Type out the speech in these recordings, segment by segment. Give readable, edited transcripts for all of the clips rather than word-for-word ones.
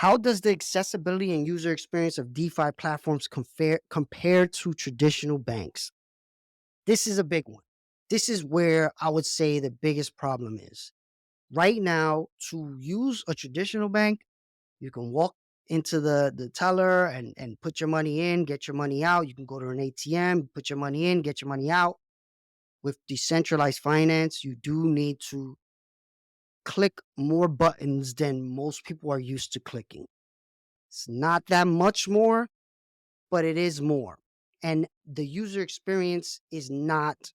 How does the accessibility and user experience of DeFi platforms compare to traditional banks? This is a big one. This is where I would say the biggest problem is. Right now, to use a traditional bank, you can walk into the teller and put your money in, get your money out. You can go to an ATM, put your money in, get your money out. With decentralized finance, you do need to click more buttons than most people are used to clicking. It's not that much more, but it is more. And the user experience is not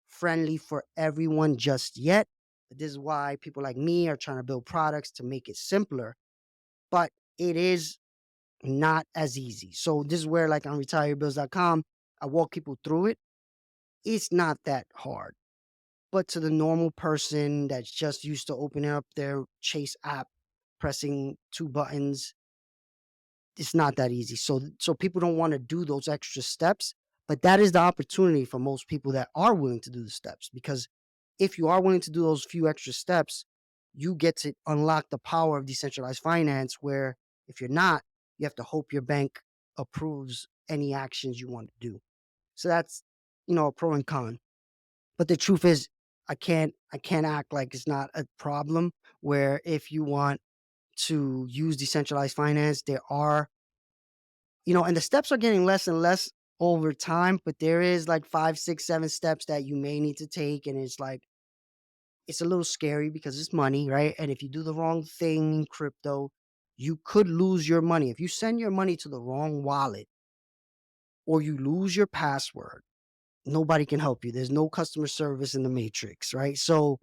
friendly for everyone just yet. This is why people like me are trying to build products to make it simpler, but it is not as easy. So this is where, like, on retirebills.com, I walk people through it. It's not that hard. But to the normal person that's just used to opening up their Chase app, pressing two buttons, it's not that easy. So people don't want to do those extra steps, but that is the opportunity for most people that are willing to do the steps, because if you are willing to do those few extra steps, you get to unlock the power of decentralized finance, where if you're not, you have to hope your bank approves any actions you want to do. So that's, a pro and con. But the truth is, I can't act like it's not a problem, where if you want to use decentralized finance, there are, and the steps are getting less and less over time, but there is like 5, 6, 7 steps that you may need to take. And it's like, it's a little scary because it's money, right? And if you do the wrong thing in crypto, you could lose your money. If you send your money to the wrong wallet or you lose your password, nobody can help you. There's no customer service in the matrix, right? So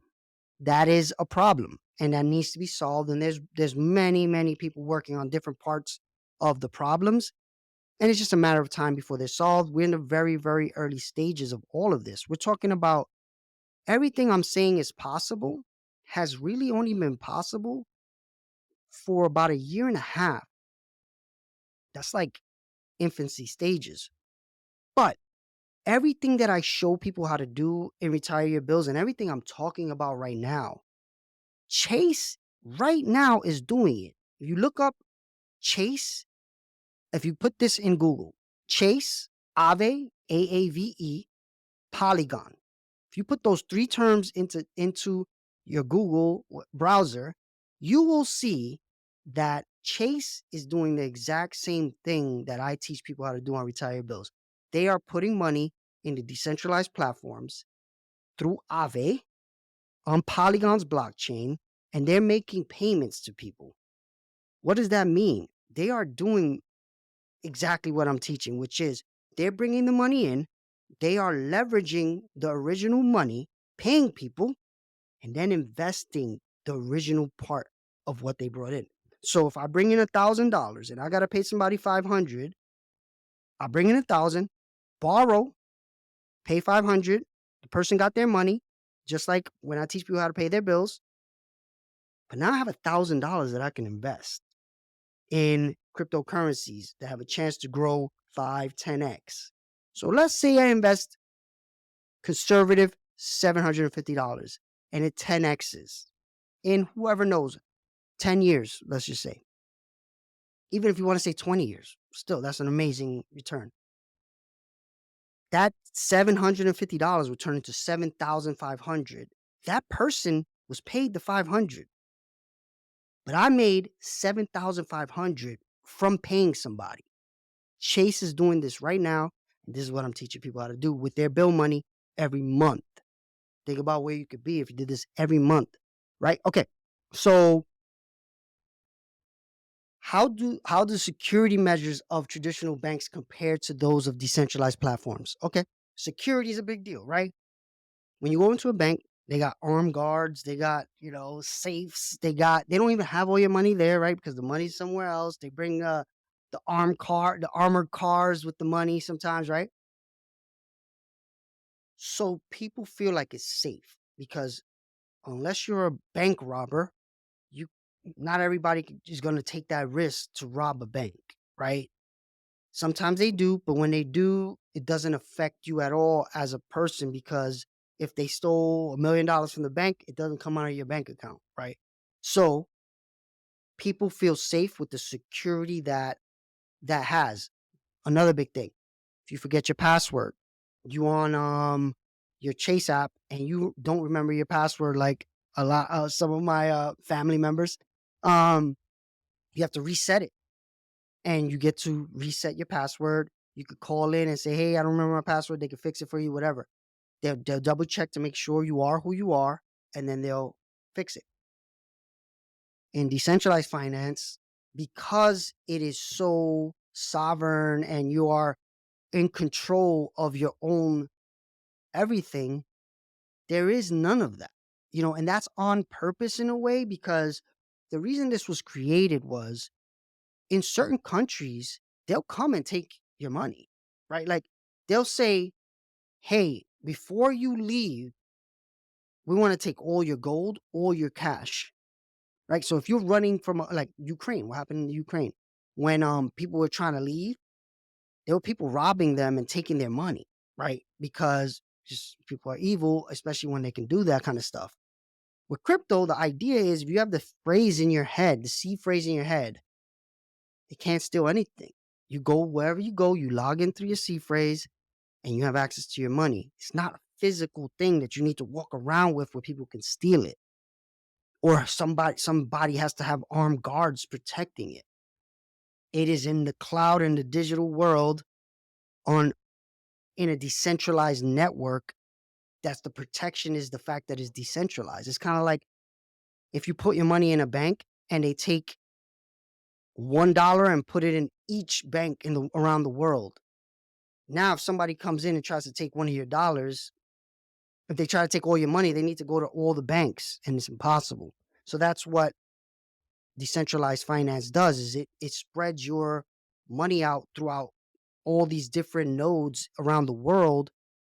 that is a problem and that needs to be solved. And there's many people working on different parts of the problems. And it's just a matter of time before they're solved. We're in the very, very early stages of all of this. We're talking about everything I'm saying is possible has really only been possible for about a year and a half. That's like infancy stages. But everything that I show people how to do in Retire Your Bills and everything I'm talking about right now, Chase right now is doing it. If you look up Chase, if you put this in Google, Chase, Aave, AAVE, Polygon. If you put those three terms into your Google browser, you will see that Chase is doing the exact same thing that I teach people how to do on Retire Bills. They are putting money into decentralized platforms through Aave on Polygon's blockchain, and they're making payments to people. What does that mean? They are doing exactly what I'm teaching, which is they're bringing the money in, they are leveraging the original money, paying people, and then investing the original part of what they brought in. So if I bring in $1,000 and I got to pay somebody 500, I bring in 1,000, borrow, pay 500. The person got their money, just like when I teach people how to pay their bills. But now I have $1,000 that I can invest in cryptocurrencies that have a chance to grow 5, 10x. So let's say I invest conservative $750 and it 10x's in, whoever knows, 10 years, let's just say. Even if you want to say 20 years, still, that's an amazing return. That $750 would turn into $7,500. That person was paid the 500, but I made $7,500 from paying somebody. Chase is doing this right now, and this is what I'm teaching people how to do with their bill money every month. Think about where you could be if you did this every month, right? Okay, so how do security measures of traditional banks compare to those of decentralized platforms? Okay, security is a big deal, right? When you go into a bank, they got armed guards, they got, safes, they don't even have all your money there, right? Because the money's somewhere else. They bring the armored cars with the money sometimes, right? So people feel like it's safe because unless you're a bank robber, you not everybody is going to take that risk to rob a bank, right? Sometimes they do, but when they do, it doesn't affect you at all as a person, because if they stole $1 million from the bank, it doesn't come out of your bank account, right? So people feel safe with the security that has. Another big thing. If you forget your password, you on your Chase app and you don't remember your password, like a lot some of my family members, um, you have to reset it, and you get to reset your password. You could call in and say, "Hey, I don't remember my password." They can fix it for you, whatever. They'll double check to make sure you are who you are, and then they'll fix it. In decentralized finance, because it is so sovereign and you are in control of your own everything, there is none of that. And that's on purpose in a way, because the reason this was created was, in certain countries, they'll come and take your money, right? Like, they'll say, "Hey, before you leave, we want to take all your gold, all your cash." Right? So if you're running from like Ukraine, what happened in Ukraine? When people were trying to leave, there were people robbing them and taking their money, right? Because just people are evil, especially when they can do that kind of stuff. With crypto, the idea is, if you have the phrase in your head, the C phrase in your head, they can't steal anything. You go wherever you go, you log in through your C phrase, and you have access to your money. It's not a physical thing that you need to walk around with where people can steal it, or somebody has to have armed guards protecting it. It is in the cloud, in the digital world, on in a decentralized network. That's the protection, is the fact that it's decentralized. It's kind of like if you put your money in a bank and they take $1 and put it in each bank around the world. Now, if somebody comes in and tries to take one of your dollars, if they try to take all your money, they need to go to all the banks, and it's impossible. So that's what decentralized finance does, is it spreads your money out throughout all these different nodes around the world,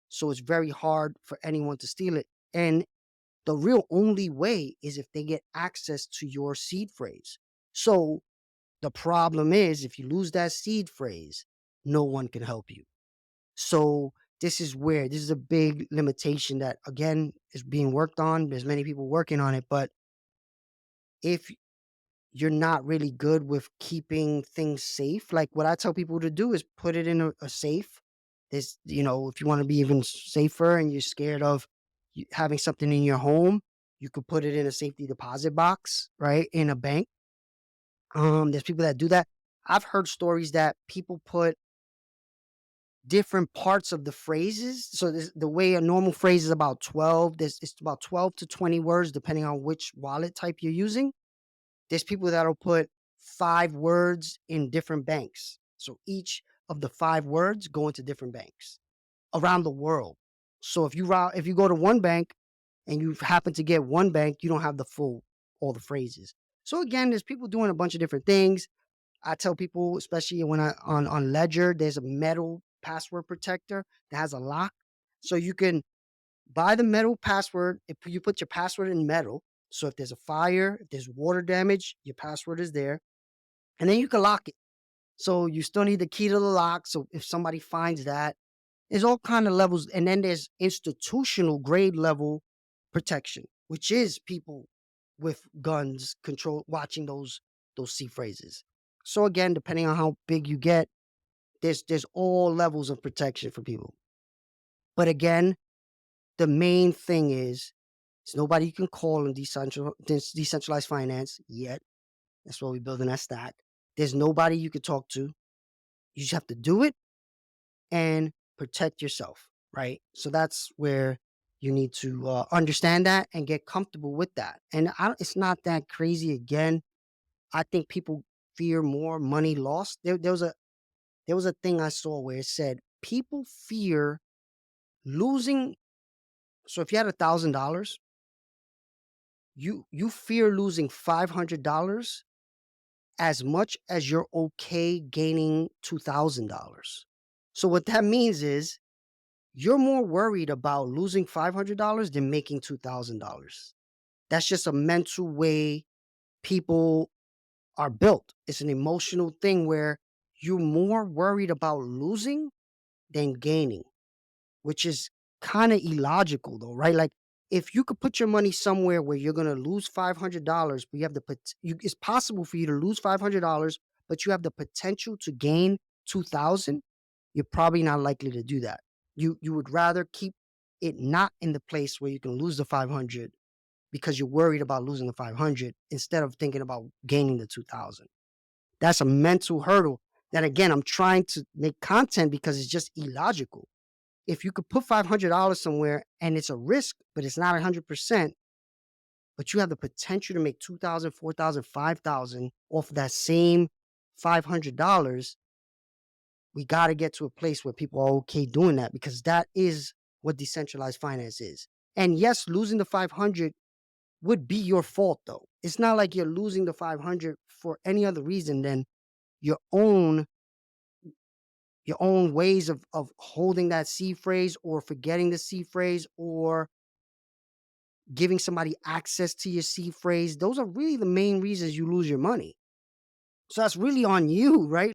so it's very hard for anyone to steal it. And the real only way is if they get access to your seed phrase. So the problem is, if you lose that seed phrase, no one can help you. So this is a big limitation that, again, is being worked on. There's many people working on it, but if you're not really good with keeping things safe, like, what I tell people to do is put it in a safe. If you want to be even safer and you're scared of having something in your home, you could put it in a safety deposit box, right, in a bank. There's people that do that. I've heard stories that people put different parts of the phrases. So the way a normal phrase is about 12, it's about 12 to 20 words, depending on which wallet type you're using. There's people that'll put 5 words in different banks. So each of the 5 words go into different banks around the world. So if you go to one bank and you happen to get one bank, you don't have all the phrases. So again, there's people doing a bunch of different things. I tell people, especially when on Ledger, there's a metal password protector that has a lock. So you can buy the metal password. If you put your password in metal, so if there's a fire, if there's water damage, your password is there. And then you can lock it. So you still need the key to the lock. So if somebody finds that, there's all kind of levels. And then there's institutional grade level protection, which is people with guns watching those C phrases. So again, depending on how big you get, there's all levels of protection for people. But again, the main thing is, there's nobody you can call in decentralized finance yet. That's what we're building that stack. There's nobody you could talk to. You just have to do it and protect yourself, right? So that's where you need to understand that and get comfortable with that. And it's not that crazy. Again, I think people fear more money lost. There was a thing I saw where it said people fear losing. So if you had $1,000, you fear losing $500 as much as you're okay gaining $2,000. So what that means is, you're more worried about losing $500 than making $2,000. That's just a mental way people are built. It's an emotional thing where you're more worried about losing than gaining, which is kind of illogical though, right? Like, if you could put your money somewhere where you're gonna lose $500, but you have the it's possible for you to lose $500, but you have the potential to gain 2,000, you're probably not likely to do that. You would rather keep it not in the place where you can lose the 500 because you're worried about losing the 500 instead of thinking about gaining the 2,000. That's a mental hurdle that, again, I'm trying to make content because it's just illogical. If you could put $500 somewhere and it's a risk, but it's not 100%, but you have the potential to make 2,000, 4,000, 5,000 off that same $500, we got to get to a place where people are okay doing that, because that is what decentralized finance is. And yes, losing the 500 would be your fault, though. It's not like you're losing the 500 for any other reason than your own ways of holding that seed phrase, or forgetting the seed phrase, or giving somebody access to your seed phrase. Those are really the main reasons you lose your money. So that's really on you, right?